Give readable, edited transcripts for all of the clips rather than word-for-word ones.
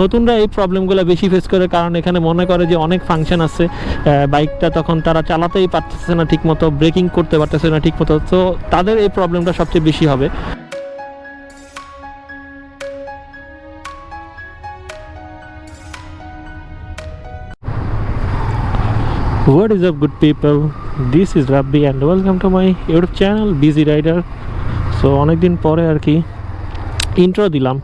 নতুনরা এই প্রবলেমগুলো বেশি ফেস করে, কারণ এখানে মনে করে যে অনেক ফাংশন আছে, বাইকটা তখন তারা চালাতেই পারতেছে না ঠিকমতো, ব্রেকিং করতে পারতেছে না ঠিকমতো, তো তাদের এই প্রবলেমটা সবচেয়ে বেশি হবে। What is up good people, this is Rabbi and welcome to my YouTube channel Busy Rider. So অনেকদিন পরে আর কি ইন্ট্রো দিলাম।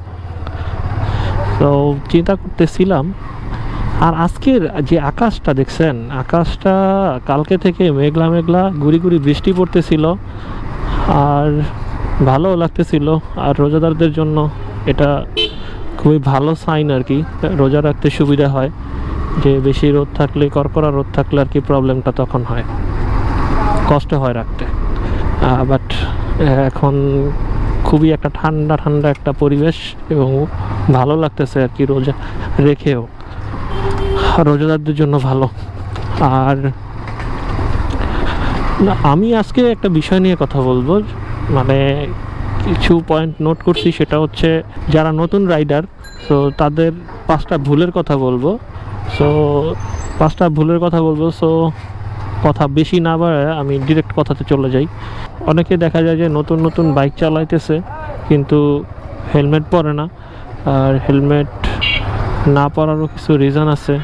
তো চিন্তা করতেছিলাম, আর আজকের যে আকাশটা দেখছেন, আকাশটা কালকে থেকে মেঘলা মেঘলা, গুড়ি গুড়ি বৃষ্টি পড়তেছিল, আর ভালো লাগতেছিল। আর রোজাদারদের জন্য এটা খুবই ভালো সাইন আর কি, রোজা রাখতে সুবিধা হয়। যে বেশি রোদ থাকলে, কড়কড়া রোদ থাকলে আর কি প্রবলেমটা তখন হয়, কষ্ট হয় রাখতে। বাট এখন খুবই একটা ঠান্ডা ঠান্ডা একটা পরিবেশ এবং ভালো লাগতেছে আর কি রোজা রেখেও, রোজাদারদের জন্য ভালো। আর আমি আজকে একটা বিষয় নিয়ে কথা বলবো, মানে কিছু পয়েন্ট নোট করছি, সেটা হচ্ছে যারা নতুন রাইডার, তো তাদের 5টা ভুলের কথা বলবো। সো 5টা ভুলের কথা বলবো। সো কথা বেশি না বাড়ায় আমি ডিরেক্ট কথাতে চলে যাই। অনেকে দেখা যায় যে নতুন নতুন বাইক চালাইতেছে কিন্তু হেলমেট পরে না, আর হেলমেট না পরারও কিছু রিজন আছে।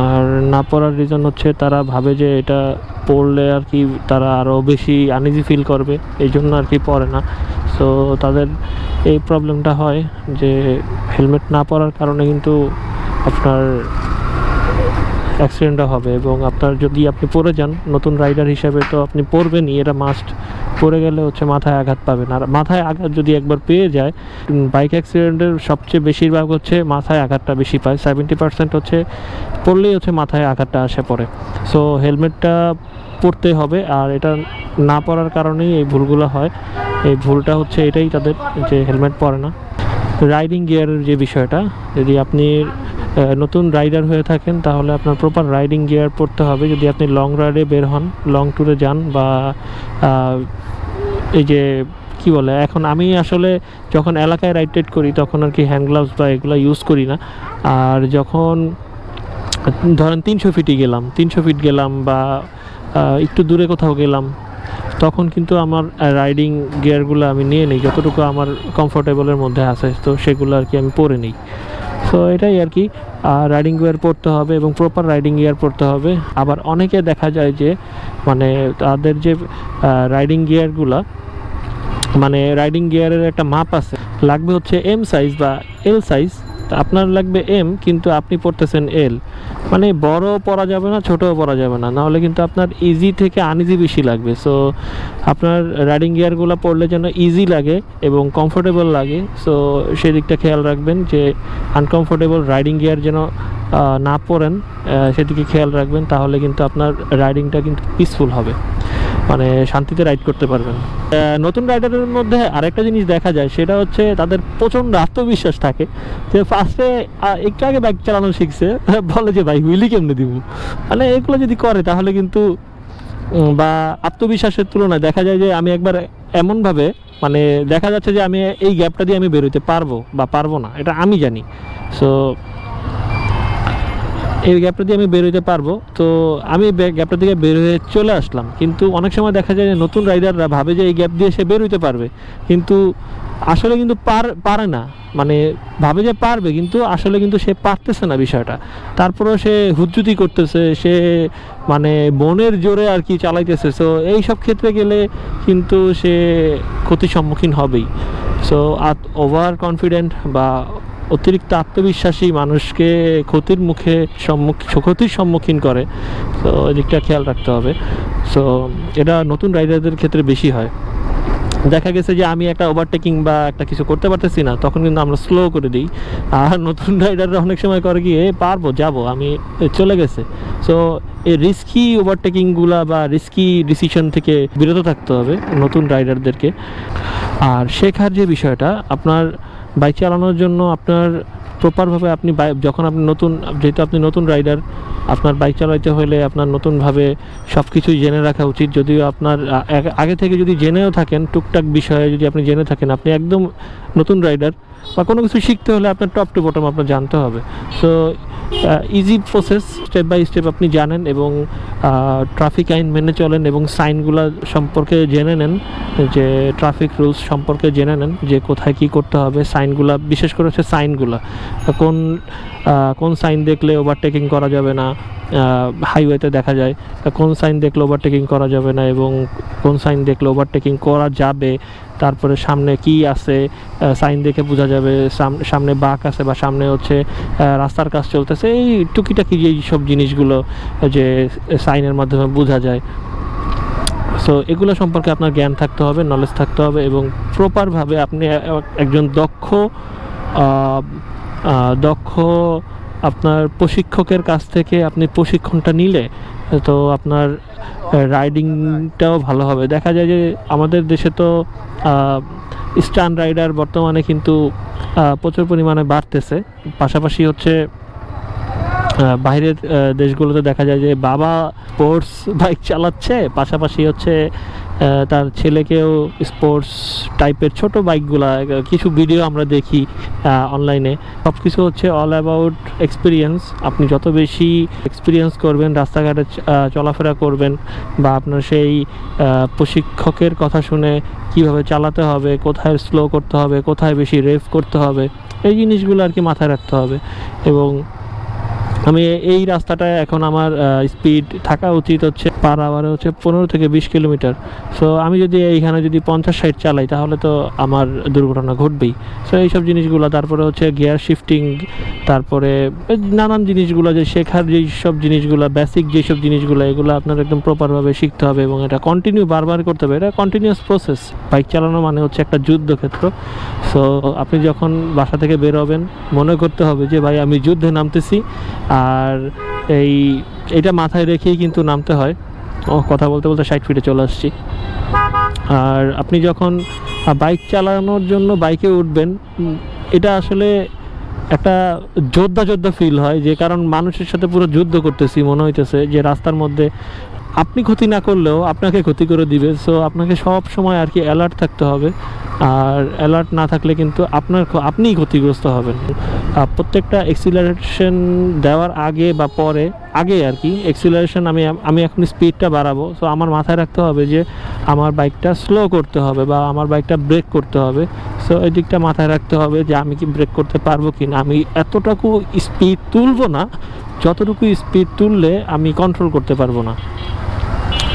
আর না পরার রিজন হচ্ছে তারা ভাবে যে এটা পরলে আর কি তারা আরও বেশি আনইজি ফিল করবে, এই জন্য আর কি পরে না। সো তাদের এই প্রবলেমটা হয় যে হেলমেট না পরার কারণে কিন্তু আপনার অ্যাক্সিডেন্টও হবে, এবং আপনার যদি আপনি পড়ে যান নতুন রাইডার হিসেবে, তো আপনি পড়বেনই, এটা মাস্ট। পড়ে গেলে হচ্ছে মাথায় আঘাত পাবেন, আর মাথায় আঘাত যদি একবার পেয়ে যায়, বাইক অ্যাক্সিডেন্টের সবচেয়ে বেশিরভাগ হচ্ছে মাথায় আঘাতটা বেশি পায়। 70% হচ্ছে পড়লেই হচ্ছে মাথায় আঘাতটা আসে পড়ে। সো হেলমেটটা পরতে হবে, আর এটা না পরার কারণেই এই ভুলগুলো হয়। এই ভুলটা হচ্ছে এটাই তাদের, যে হেলমেট পরে না। রাইডিং গিয়ারের যে বিষয়টা, যদি আপনি নতুন রাইডার হয়ে থাকেন তাহলে আপনার প্রপার রাইডিং গিয়ার পরতে হবে। যদি আপনি লং রাইডে বের হন, লং ট্যুরে যান, বা এই যে কি বলে, এখন আমি আসলে যখন এলাকায় রাইড টাইড করি তখন আর কি হ্যান্ড গ্লাভস বা এগুলো ইউজ করি না। আর যখন ধরেন 300 ফিট গেলাম বা একটু দূরে কোথাও গেলাম, তখন কিন্তু আমার রাইডিং গিয়ারগুলো আমি নিয়ে নিই, যতটুকু আমার কমফোর্টেবলের মধ্যে আছে, তো সেগুলো আর কি আমি পরে নিই। সো এটাই আর কি, রাইডিং গিয়ার পরতে হবে এবং প্রপার রাইডিং গিয়ার পরতে হবে। আবার অনেকে দেখা যায় যে মানে তাদের যে রাইডিং গিয়ারগুলা, মানে রাইডিং গিয়ারের একটা মাপ আছে, লাগবে হচ্ছে এম সাইজ বা এল সাইজ। আপনার লাগবে এম, কিন্তু আপনি পড়তেছেন এল, মানে বড় পরা যাবে না, ছোটও পরা যাবে না, নাহলে কিন্তু আপনার ইজি থেকে আনইজি বেশি লাগবে। সো আপনার রাইডিং গিয়ারগুলো পরলে যেন ইজি লাগে এবং কমফোর্টেবল লাগে, সো সেদিকটা খেয়াল রাখবেন যে আনকমফোর্টেবল রাইডিং গিয়ার যেন না পরেন, সেদিকে খেয়াল রাখবেন। তাহলে কিন্তু আপনার রাইডিংটা কিন্তু পিসফুল হবে, মানে শান্তিতে রাইড করতে পারবেন। নতুন রাইডারের মধ্যে আরেকটা জিনিস দেখা যায়, সেটা হচ্ছে তাদের প্রচণ্ড আত্মবিশ্বাস থাকে। যে ফার্স্টে একটু আগে বাইক চালানো শিখছে, বলে যে ভাই হুইলি কেমনে দিব, মানে এগুলো যদি করে তাহলে কিন্তু, বা আত্মবিশ্বাসের তুলনায় দেখা যায় যে আমি একবার এমনভাবে, মানে দেখা যাচ্ছে যে আমি এই গ্যাপটা দিয়ে আমি বেরোতে পারবো বা পারবো না, এটা আমি জানি। সো এই গ্যাপটা দিয়ে আমি বেরোতে পারবো, তো আমি গ্যাপটা থেকে বের হয়ে চলে আসলাম। কিন্তু অনেক সময় দেখা যায় যে নতুন রাইডাররা ভাবে যে এই গ্যাপ দিয়ে সে বেরোতে পারবে, কিন্তু আসলে কিন্তু পারে না, মানে ভাবে যে পারবে কিন্তু আসলে কিন্তু সে পারতেছে না বিষয়টা। তারপরেও সে হুজ্জুতি করতেছে, সে মানে মনের জোরে আর কি চালাইতেছে। সো এই সব ক্ষেত্রে গেলে কিন্তু সে ক্ষতির সম্মুখীন হবেই। সো ওভার কনফিডেন্ট বা অতিরিক্ত আত্মবিশ্বাসী মানুষকে ক্ষতির সম্মুখীন করে। তো এদিকটা খেয়াল রাখতে হবে। সো এটা নতুন রাইডারদের ক্ষেত্রে বেশি হয়। দেখা গেছে যে আমি একটা ওভারটেকিং বা একটা কিছু করতে পারতেছি না, তখন কিন্তু আমরা স্লো করে দিই। আর নতুন রাইডাররা অনেক সময় করে কি, পারবো, যাবো, আমি চলে গেছে। সো এই রিস্কি ওভারটেকিংগুলা বা রিস্কি ডিসিশন থেকে বিরত থাকতে হবে নতুন রাইডারদেরকে। আর শেখার যে বিষয়টা, আপনার বাইক চালানোর জন্য আপনার প্রপারভাবে আপনি যখন আপনি নতুন, যেহেতু আপনি নতুন রাইডার, আপনার বাইক চালাইতে হলে আপনার নতুনভাবে সব কিছুই জেনে রাখা উচিত। যদিও আপনার আগে থেকে যদি জেনেও থাকেন, টুকটাক বিষয়ে যদি আপনি জেনে থাকেন, আপনি একদম নতুন রাইডার, বা কোনো কিছু শিখতে হলে আপনার টপ টু বটম আপনার জানতে হবে। So easy process, step by step আপনি জানেন এবং ট্রাফিক আইন মেনে চলেন এবং সাইনগুলো সম্পর্কে জেনে নেন, যে ট্রাফিক রুলস সম্পর্কে জেনে নেন যে কোথায় কী করতে হবে। সাইনগুলো, বিশেষ করে হচ্ছে সাইনগুলো, কোন কোন সাইন দেখলে ওভারটেকিং করা যাবে না, হাইওয়েতে দেখা যায় কোন সাইন দেখলে ওভারটেকিং করা যাবে না এবং কোন সাইন দেখলে ওভারটেকিং করা যাবে। তারপরে সামনে কি আছে সাইন দেখে বোঝা যাবে, সামনে বাঁক আছে বা সামনে হচ্ছে রাস্তার কাজ চলতেছে, এই টুকিটাকি যেই সব জিনিসগুলো যে সাইনের মাধ্যমে বোঝা যায়। সো এগুলো সম্পর্কে আপনার জ্ঞান থাকতে হবে, নলেজ থাকতে হবে এবং প্রপারভাবে আপনি একজন দক্ষ আপনার প্রশিক্ষকের কাছ থেকে আপনি প্রশিক্ষণটা নিলে তো আপনার রাইডিংটাও ভালো হবে। দেখা যায় যে আমাদের দেশে তো স্টান্ট রাইডার বর্তমানে কিন্তু প্রচুর পরিমাণে বাড়তেছে। পাশাপাশি হচ্ছে বাইরের দেশগুলোতে দেখা যায় যে বাবা স্পোর্টস বাইক চালাচ্ছে, পাশাপাশি হচ্ছে তার ছেলেকেও স্পোর্টস টাইপের ছোট বাইকগুলা, কিছু ভিডিও আমরা দেখি অনলাইনে। সব কিছু হচ্ছে অল অ্যাবাউট এক্সপিরিয়েন্স। আপনি যত বেশি এক্সপিরিয়েন্স করবেন, রাস্তাঘাটে চলাফেরা করবেন বা আপনার সেই প্রশিক্ষকের কথা শুনে কিভাবে চালাতে হবে, কোথায় স্লো করতে হবে, কোথায় বেশি রেভ করতে হবে, এই জিনিসগুলো আর কি মাথায় রাখতে হবে। এবং আমি এই রাস্তাটায় এখন আমার স্পিড থাকা উচিত হচ্ছে পার আওয়ারে হচ্ছে 15 থেকে 20 কিলোমিটার। সো আমি যদি এইখানে যদি 50-60 চালাই তাহলে তো আমার দুর্ঘটনা ঘটবেই। সো এইসব জিনিসগুলো, তারপরে হচ্ছে গিয়ার শিফটিং, তারপরে নানান জিনিসগুলো যে শেখার যেই সব জিনিসগুলো, বেসিক যেসব জিনিসগুলো, এগুলো আপনার একদম প্রপারভাবে শিখতে হবে এবং এটা কন্টিনিউ বারবার করতে হবে। এটা কন্টিনিউয়াস প্রসেস। বাইক চালানো মানে হচ্ছে একটা যুদ্ধক্ষেত্র। সো আপনি যখন বাসা থেকে বের হবেন মনে করতে হবে যে ভাই আমি যুদ্ধে নামতেছি, আর এটা মাথায় রেখেই কিন্তু নামতে হয়। কথা বলতে বলতে 60 ফিটে চলে আসছি। আর আপনি যখন বাইক চালানোর জন্য বাইকে উঠবেন, এটা আসলে একটা যোদ্ধা ফিল হয়, যে কারণ মানুষের সাথে পুরো যুদ্ধ করতেছি মনে হইতেছে, যে রাস্তার মধ্যে আপনি ক্ষতি না করলেও আপনাকে ক্ষতি করে দিবে। সো আপনাকে সব সময় আর কি অ্যালার্ট থাকতে হবে, আর অ্যালার্ট না থাকলে কিন্তু আপনিই ক্ষতিগ্রস্ত হবেন। প্রত্যেকটা এক্সিলারেশন দেওয়ার আগে বা পরে, আগে আর কি এক্সিলারেশন আমি এখন স্পিডটা বাড়াবো, সো আমার মাথায় রাখতে হবে যে আমার বাইকটা স্লো করতে হবে বা আমার বাইকটা ব্রেক করতে হবে। সো এই দিকটা মাথায় রাখতে হবে যে আমি কি ব্রেক করতে পারবো কি না, আমি এতটুকু স্পিড তুলবো না যতটুকু স্পিড তুললে আমি কন্ট্রোল করতে পারবো না।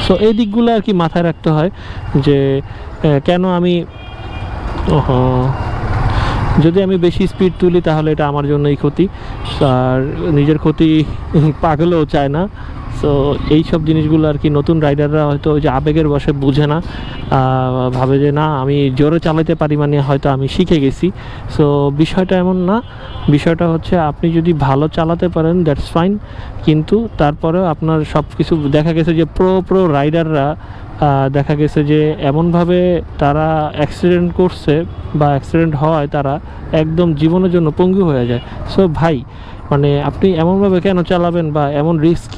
সো এই দিকগুলো আর কি মাথায় রাখতে হয়, যে কেন আমি যদি আমি বেশি স্পিড তুলি তাহলে এটা আমার জন্যই ক্ষতি, আর নিজের ক্ষতি পাগলেও চায় না। সো এই সব জিনিসগুলো আর কি নতুন রাইডাররা হয়তো ওই যে আবেগের বশে বুঝে না, ভাবে যে না আমি জোরে চালাতে পারি মানে হয়তো আমি শিখে গেছি। সো বিষয়টা এমন না। বিষয়টা হচ্ছে আপনি যদি ভালো চালাতে পারেন দ্যাটস ফাইন, কিন্তু তারপরেও আপনার সব কিছু দেখা গেছে যে প্রো রাইডাররা দেখা গেছে যে এমনভাবে তারা অ্যাক্সিডেন্ট করছে বা অ্যাক্সিডেন্ট হয়, তারা একদম জীবনের জন্য পঙ্গু হয়ে যায়। সো ভাই মানে আপনি এমনভাবে কেন চালাবেন বা এমন রিস্ক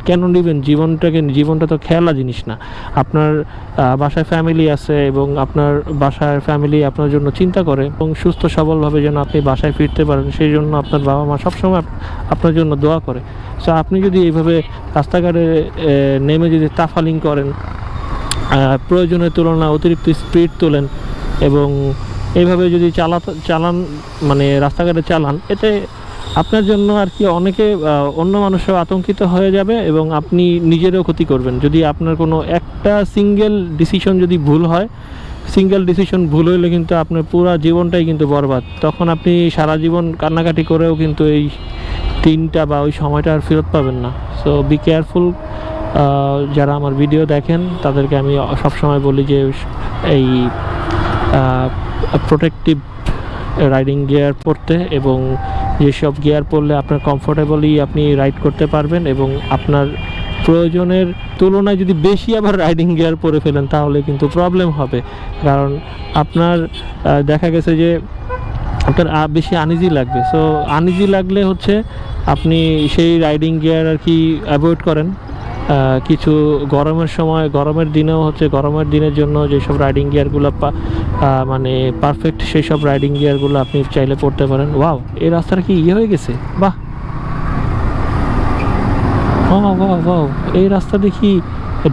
কেন নেবেন? জীবনটা তো খেলা জিনিস না। আপনার বাসায় ফ্যামিলি আছে এবং আপনার বাসার ফ্যামিলি আপনার জন্য চিন্তা করে এবং সুস্থ সবলভাবে যেন আপনি বাসায় ফিরতে পারেন, সেই জন্য আপনার বাবা মা সবসময় আপনার জন্য দোয়া করে। সো আপনি যদি এইভাবে রাস্তাঘাটে নেমে যদি তাফালিং করেন, প্রয়োজনের তুলনায় অতিরিক্ত স্পিড তোলেন এবং এইভাবে যদি চালান মানে রাস্তাঘাটে চালান, এতে আপনার জন্য আর কি অনেকে অন্য মানুষও আতঙ্কিত হয়ে যাবে এবং আপনি নিজেরও ক্ষতি করবেন। যদি আপনার কোনো একটা সিঙ্গেল ডিসিশন যদি ভুল হয়, সিঙ্গেল ডিসিশন ভুল হইলে কিন্তু আপনার পুরো জীবনটাই কিন্তু বরবাদ। তখন আপনি সারা জীবন কান্নাকাটি করেও কিন্তু এই দিনটা বা ওই সময়টা আর ফেরত পাবেন না। So be careful. যারা আমার ভিডিও দেখেন তাদেরকে আমি সবসময় বলি যে এই প্রোটেক্টিভ রাইডিং গিয়ার পরতে, এবং যেসব গিয়ার পরলে আপনার কমফোর্টেবলি আপনি রাইড করতে পারবেন এবং আপনার প্রয়োজনের তুলনায় যদি বেশি আবার রাইডিং গিয়ার পরে ফেলেন তাহলে কিন্তু প্রবলেম হবে। কারণ আপনার দেখা গেছে যে আপনার বেশি আনইজি লাগবে। সো আনইজি লাগলে হচ্ছে আপনি সেই রাইডিং গিয়ার আর কি অ্যাভয়েড করেন কিছু গরমের সময়, গরমের দিনেও হচ্ছে গরমের দিনের জন্য যেসব রাইডিং গিয়ারগুলো মানে পারফেক্ট, সেই সব রাইডিং গিয়ারগুলো আপনি চাইলে পড়তে পারেন। ওয়াও, এই রাস্তাটা কি হয়ে গেছে, বাহ ওয়াও, এই রাস্তা দেখি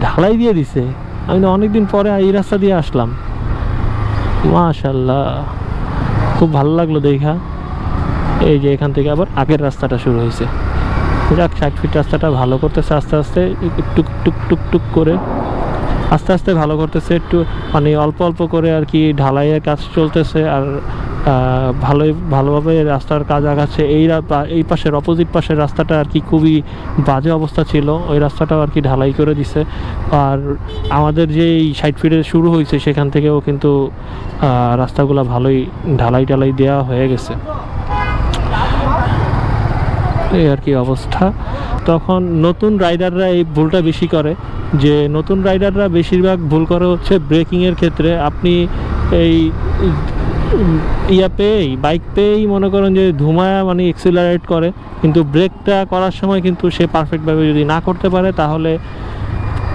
ঢালাই দিয়ে দিছে। আমি না অনেকদিন পরে এই রাস্তা দিয়ে আসলাম, মাশাল্লাহ, খুব ভালো লাগলো দেখা। এই যে এখান থেকে আবার আগের রাস্তাটা শুরু হয়েছে। যাক, 60 ফিট রাস্তাটা ভালো করতেছে আস্তে আস্তে, টুক টুক টুক টুক করে আস্তে আস্তে ভালো করতেছে, একটু মানে অল্প অল্প করে আর কি ঢালাইয়ের কাজ চলতেছে। আর ভালোভাবে রাস্তার কাজ আগাচ্ছে। এই পাশের অপোজিট পাশের রাস্তাটা আর কি খুবই বাজে অবস্থা ছিল, ওই রাস্তাটাও আর কি ঢালাই করে দিছে। আর আমাদের যে এই 60 ফিটে শুরু হয়েছে সেখান থেকেও কিন্তু রাস্তাগুলো ভালোই ঢালাই দেওয়া হয়ে গেছে, এই আর কি অবস্থা। তখন নতুন রাইডাররা এই ভুলটা বেশি করে, যে নতুন রাইডাররা বেশিরভাগ ভুল করে হচ্ছে ব্রেকিংয়ের ক্ষেত্রে। আপনি এই বাইক পেয়েই মনে করেন যে ধুমায়া মানে এক্সিলারেট করে, কিন্তু ব্রেকটা করার সময় কিন্তু সে পারফেক্টভাবে যদি না করতে পারে তাহলে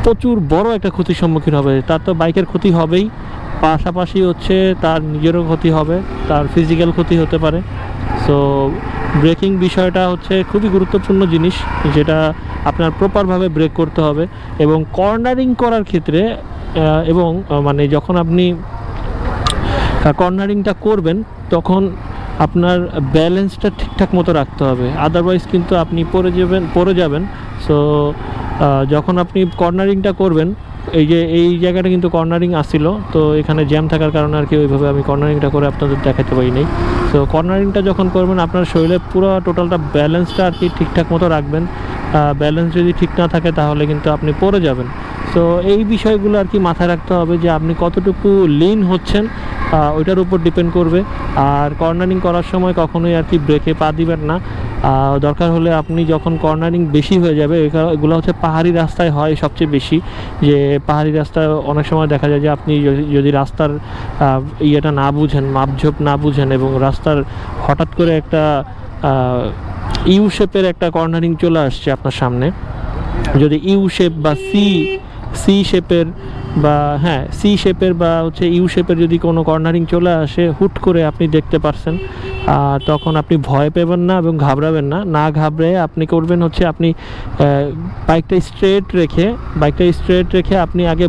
প্রচুর বড় একটা ক্ষতির সম্মুখীন হবে। তার তো বাইকের ক্ষতি হবেই, পাশাপাশি হচ্ছে তার নিজেরও ক্ষতি হবে, তার ফিজিক্যাল ক্ষতি হতে পারে। সো ব্রেকিং বিষয়টা হচ্ছে খুবই গুরুত্বপূর্ণ জিনিস, যেটা আপনার প্রপারভাবে ব্রেক করতে হবে। এবং কর্নারিং করার ক্ষেত্রে এবং মানে যখন আপনি কর্নারিংটা করবেন তখন আপনার ব্যালেন্সটা ঠিকঠাক মতো রাখতে হবে, আদারওয়াইজ কিন্তু আপনি পড়ে যাবেন। সো যখন আপনি কর্নারিংটা করবেন, এই জায়গাটা কিন্তু কর্নারিং আসছিল, তো এখানে জ্যাম থাকার কারণে আর কি ওইভাবে আমি কর্নারিংটা করে আপনাদের দেখাতে পারি নাই। সো কর্নারিংটা যখন করবেন আপনার শরীরের পুরো টোটালটা ব্যালেন্সটা আর কি ঠিকঠাক মতো রাখবেন। ব্যালেন্স যদি ঠিক না থাকে তাহলে কিন্তু আপনি পড়ে যাবেন। সো এই বিষয়গুলো আর কি মাথায় রাখতে হবে, যে আপনি কতটুকু লিন হচ্ছেন ওইটার উপর ডিপেন্ড করবে। আর কর্নারিং করার সময় কখনোই আর কি ব্রেকে পা দিবেন না। দরকার হলে আপনি যখন কর্নারিং বেশি হয়ে যাবে, এগুলো হচ্ছে পাহাড়ি রাস্তায় হয় সবচেয়ে বেশি, যে পাহাড়ি রাস্তায় অনেক সময় দেখা যায় যে আপনি যদি রাস্তার ইয়েটা না বুঝেন, মাপঝোপ না বুঝেন, এবং রাস্তার হঠাৎ করে একটা ইউ শেপের একটা কর্নারিং চলে আসছে আপনার সামনে, যদি ইউ শেপ বা সি শেপের বা সি শেপের বা হচ্ছে ইউ শেপের যদি কোনো কর্নারিং চলে আসে হুট করে, আপনি দেখতে পারছেন, তখন আপনি ভয় পাবেন না এবং ঘাবড়াবেন না ঘাবড়ে আপনি করবেন হচ্ছে আপনি বাইকটা স্ট্রেট রেখে আপনি আগে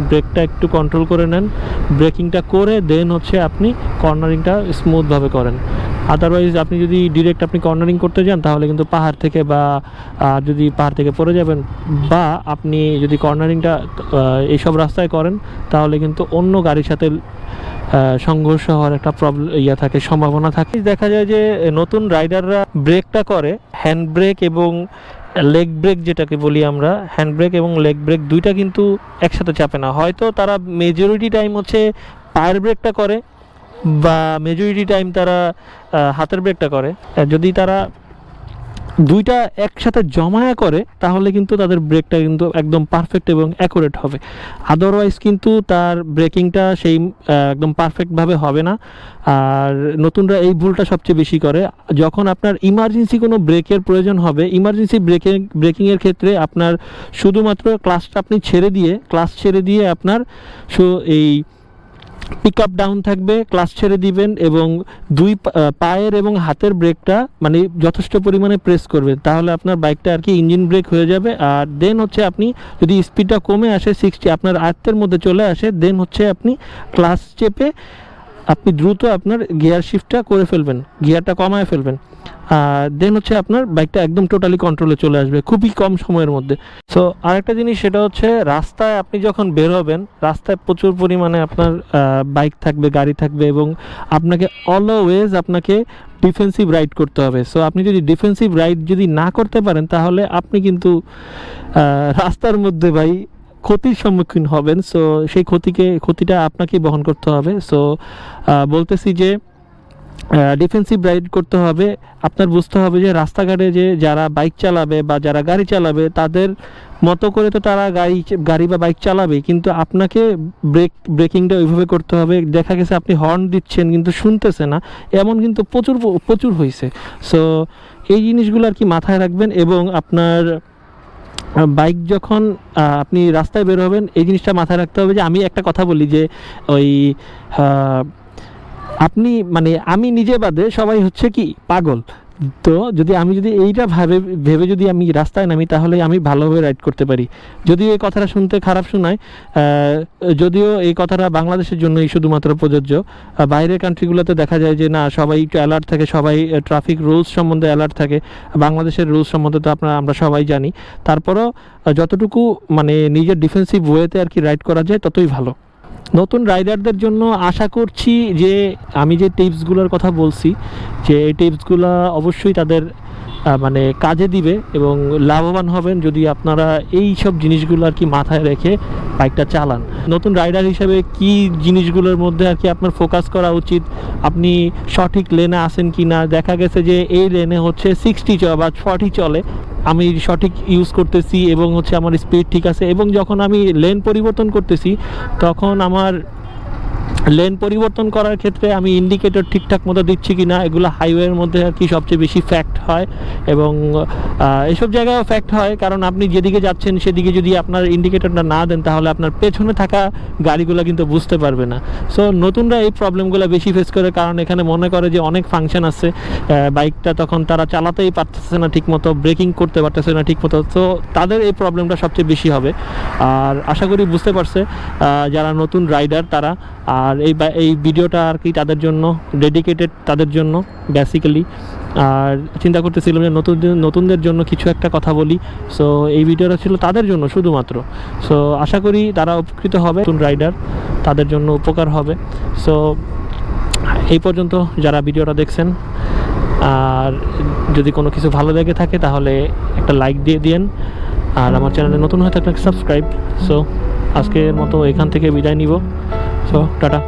ব্রেকটা একটু কন্ট্রোল করে নেন, ব্রেকিংটা করে দেন হচ্ছে আপনি কর্নারিংটা স্মুথভাবে করেন। আদারওয়াইজ আপনি যদি ডিরেক্ট আপনি কর্নারিং করতে যান তাহলে কিন্তু পাহাড় থেকে পড়ে যাবেন, বা আপনি যদি কর্নারিংটা এইসব রাস্তায় করেন তাহলে কিন্তু অন্য গাড়ির সাথে সংঘর্ষ হওয়ার একটা সম্ভাবনা থাকে। দেখা যায় যে নতুন রাইডাররা ব্রেকটা করে হ্যান্ড ব্রেক এবং লেগ ব্রেক, যেটাকে বলি আমরা, হ্যান্ড ব্রেক এবং লেগ ব্রেক দুইটা কিন্তু একসাথে চাপে না। হয়তো তারা মেজরিটি টাইম হচ্ছে পায়ের ব্রেকটা করে, বা মেজরিটি টাইম তারা হাতের ব্রেকটা করে। যদি তারা দুইটা একসাথে জমায়া করে তাহলে কিন্তু তাদের ব্রেকটা কিন্তু একদম পারফেক্ট এবং অ্যাকুরেট হবে, আদারওয়াইজ কিন্তু তার ব্রেকিংটা সেই একদম পারফেক্টভাবে হবে না। আর নতুনরা এই ভুলটা সবচেয়ে বেশি করে, যখন আপনার ইমার্জেন্সি কোনো ব্রেকের প্রয়োজন হবে, ইমার্জেন্সি ব্রেকিংয়ের ক্ষেত্রে আপনার শুধুমাত্র ক্লাচ ছেড়ে দিয়ে আপনার এই পিক আপ ডাউন থাকবে, ক্লাচ ছেড়ে দিবেন এবং দুই পায়ের এবং হাতের ব্রেকটা মানে যথেষ্ট পরিমাণে প্রেস করবেন, তাহলে আপনার বাইকটা আর কি ইঞ্জিন ব্রেক হয়ে যাবে। আর দেন হচ্ছে আপনি যদি স্পিডটা কমে আসে 60 আপনার আয়ত্তের মধ্যে চলে আসে, দেন হচ্ছে আপনি ক্লাচ চেপে আপনি দ্রুত আপনার গিয়ার শিফটটা করে ফেলবেন, গিয়ারটা কমায় ফেলবেন, দেন হচ্ছে আপনার বাইকটা একদম টোটালি কন্ট্রোলে চলে আসবে খুবই কম সময়ের মধ্যে। সো আরেকটা জিনিস, সেটা হচ্ছে রাস্তায় আপনি যখন বের হবেন, রাস্তায় প্রচুর পরিমাণে আপনার বাইক থাকবে, গাড়ি থাকবে, এবং আপনাকে অলওয়েজ ডিফেন্সিভ রাইড করতে হবে। সো আপনি যদি ডিফেন্সিভ রাইড যদি না করতে পারেন তাহলে আপনি কিন্তু রাস্তার মধ্যে ক্ষতির সম্মুখীন হবেন। সো সেই ক্ষতিটা আপনাকেই বহন করতে হবে। সো বলতেছি যে ডিফেন্সিভ রাইড করতে হবে। আপনার বুঝতে হবে যে রাস্তাঘাটে যে যারা বাইক চালাবে বা যারা গাড়ি চালাবে তাদের মতো করে তো তারা গাড়ি বা বাইক চালাবে, কিন্তু আপনাকে ব্রেকিংটা ওইভাবে করতে হবে। দেখা গেছে আপনি হর্ন দিচ্ছেন কিন্তু শুনতেছে না, এমন কিন্তু প্রচুর হয়েছে। সো এই জিনিসগুলো আর কি মাথায় রাখবেন, এবং আপনার বাইক যখন আপনি রাস্তায় বের হবেন এই জিনিসটা মাথায় রাখতে হবে যে আমি একটা কথা বলি যে ওই আহ, আপনি মানে আমি নিজে বাদে সবাই হচ্ছে কি পাগল। তো যদি এইটা ভাবে ভেবে যদি আমি রাস্তায় নামি তাহলে আমি ভালোভাবে রাইড করতে পারি। যদিও এই কথাটা শুনতে খারাপ শোনায়, যদিও এই কথাটা বাংলাদেশের জন্যই শুধুমাত্র প্রযোজ্য। বাইরের কান্ট্রিগুলোতে দেখা যায় যে না, সবাই একটু অ্যালার্ট থাকে, সবাই ট্রাফিক রুলস সম্বন্ধে অ্যালার্ট থাকে। বাংলাদেশের রুলস সম্বন্ধে তো আমরা সবাই জানি। তারপরও যতটুকু মানে নিজের ডিফেন্সিভ ওয়েতে আর কি রাইড করা যায় ততই ভালো। নতুন রাইডারদের জন্য আশা করছি যে আমি যে টিপসগুলোর কথা বলছি, যে এই টিপসগুলো অবশ্যই তাদের মানে কাজে দিবে এবং লাভবান হবেন যদি আপনারা এই সব জিনিসগুলো আর কি মাথায় রেখে বাইকটা চালান। নতুন রাইডার হিসেবে কি জিনিসগুলোর মধ্যে আর কি আপনার ফোকাস করা উচিত, আপনি সঠিক লেনে আসেন কি না। দেখা গেছে যে এই লেনে হচ্ছে 60 বা 40 চলে, আমি সঠিক ইউজ করতেছি এবং হচ্ছে আমার স্পিড ঠিক আছে, এবং যখন আমি লেন পরিবর্তন করতেছি তখন আমার লেন পরিবর্তন করার ক্ষেত্রে আমি ইন্ডিকেটর ঠিকঠাক মতো দিচ্ছি কি না, এগুলো হাইওয়ের মধ্যে আর কি সবচেয়ে বেশি ফ্যাক্ট হয়। এবং এসব জায়গায় ফ্যাক্ট হয় কারণ আপনি যেদিকে যাচ্ছেন সেদিকে যদি আপনার ইন্ডিকেটরটা না দেন তাহলে আপনার পেছনে থাকা গাড়িগুলো কিন্তু বুঝতে পারবে না। সো নতুনরা এই প্রবলেমগুলো বেশি ফেস করে, কারণ এখানে মনে করে যে অনেক ফাংশন আছে, বাইকটা তখন তারা চালাতেই পারতেছে না ঠিকমতো, ব্রেকিং করতে পারতেছে না ঠিকমতো। তো তাদের এই প্রবলেমটা সবচেয়ে বেশি হবে। আর আশা করি বুঝতে পারছে যারা নতুন রাইডার তারা। আর এই ভিডিওটা আর কি তাদের জন্য ডেডিকেটেড, তাদের জন্য বেসিক্যালি। আর চিন্তা করতেছিলাম যে নতুনদের জন্য কিছু একটা কথা বলি। সো এই ভিডিওটা ছিল তাদের জন্য শুধুমাত্র। সো আশা করি তারা উপকৃত হবে, নতুন রাইডার তাদের জন্য উপকার হবে। সো এই পর্যন্ত যারা ভিডিওটা দেখছেন, আর যদি কোনো কিছু ভালো লেগে থাকে তাহলে একটা লাইক দিয়ে দিন, আর আমার চ্যানেলে নতুন হয়ে থাকলে সাবস্ক্রাইব। সো আজকের মতো এখান থেকে বিদায় নিব। So tata.